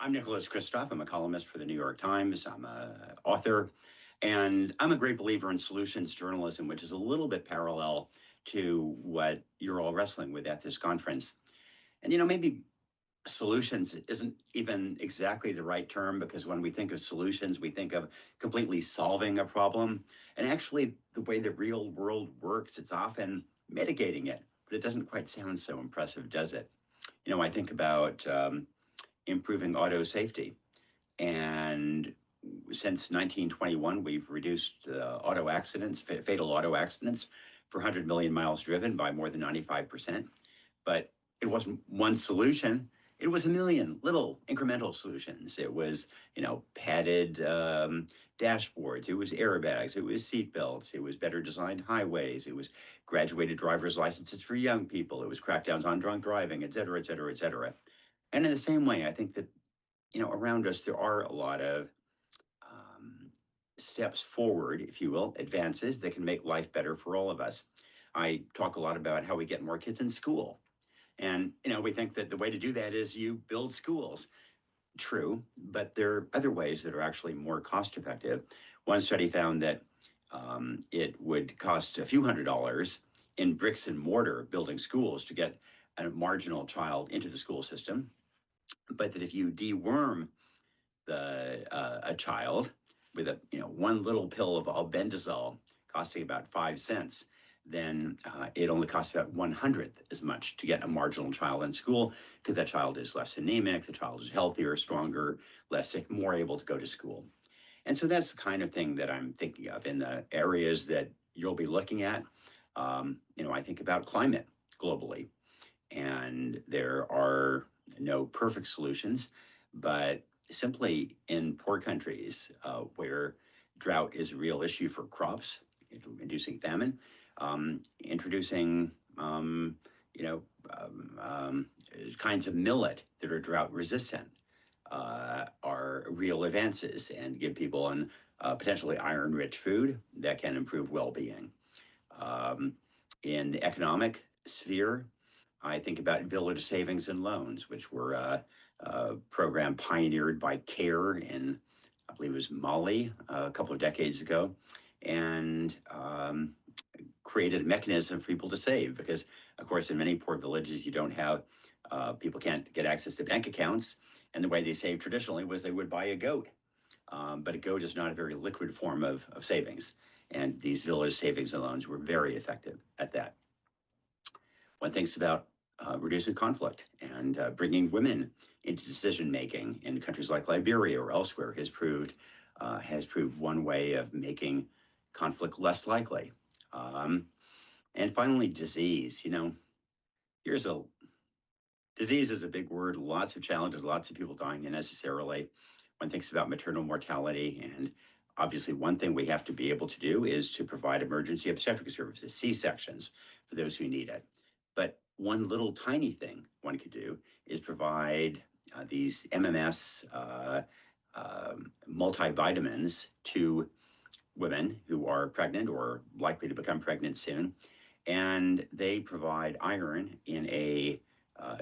I'm Nicholas Kristof. I'm a columnist for the New York Times. I'm an author, and I'm a great believer in solutions journalism, which is a little bit parallel to what you're all wrestling with at this conference. And maybe solutions isn't even exactly the right term because when we think of solutions, we think of completely solving a problem. And actually, the way the real world works, it's often mitigating it, but it doesn't quite sound so impressive, does it? I think about improving auto safety. And since 1921, we've reduced auto accidents, fatal auto accidents per 100 million miles driven by more than 95%. But it wasn't one solution. It was a million little incremental solutions. It was, padded dashboards. It was airbags. It was seat belts. It was better designed highways. It was graduated driver's licenses for young people. It was crackdowns on drunk driving, et cetera, et cetera, et cetera. And in the same way, I think that, around us, there are a lot of um, steps forward, if you will, advances that can make life better for all of us. I talk a lot about how we get more kids in school. And, we think that the way to do that is you build schools. True, but there are other ways that are actually more cost effective. One study found that it would cost a few $100s in bricks and mortar building schools to get a marginal child into the school system, but that if you deworm a child with a one little pill of albendazole costing about 5 cents, then it only costs about 1/100th as much to get a marginal child in school because that child is less anemic, the child is healthier, stronger, less sick, more able to go to school. And so that's the kind of thing that I'm thinking of in the areas that you'll be looking at. I think about climate globally, and there are no perfect solutions, but simply in poor countries where drought is a real issue for crops, inducing famine, introducing you know kinds of millet that are drought resistant are real advances and give people an potentially iron rich food that can improve well-being. Um, in the economic sphere, I think about village savings and loans, which were a program pioneered by CARE in, I believe it was Mali a couple of decades ago, and created a mechanism for people to save. Because, of course, in many poor villages, you don't have, people can't get access to bank accounts. And the way they saved traditionally was they would buy a goat. But a goat is not a very liquid form of savings. And these village savings and loans were very effective at that. One thinks about reducing conflict and bringing women into decision making in countries like Liberia or elsewhere has proved one way of making conflict less likely. Um, and finally, disease. Here's a disease is a big word. Lots of challenges. Lots of people dying unnecessarily. One thinks about maternal mortality, and obviously, one thing we have to be able to do is to provide emergency obstetric services, C-sections, for those who need it. But one little tiny thing one could do is provide these MMS multivitamins to women who are pregnant or likely to become pregnant soon. And they provide iron in a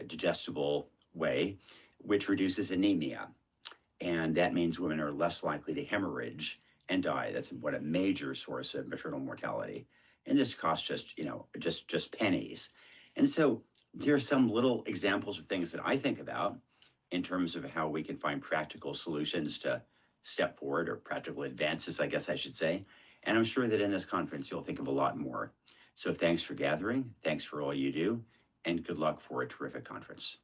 digestible way, which reduces anemia. And that means women are less likely to hemorrhage and die. That's what a major source of maternal mortality. And this costs just pennies. And so there are some little examples of things that I think about in terms of how we can find practical solutions to step forward, or practical advances, I guess I should say. And I'm sure that in this conference, you'll think of a lot more. So thanks for gathering. Thanks for all you do. And good luck for a terrific conference.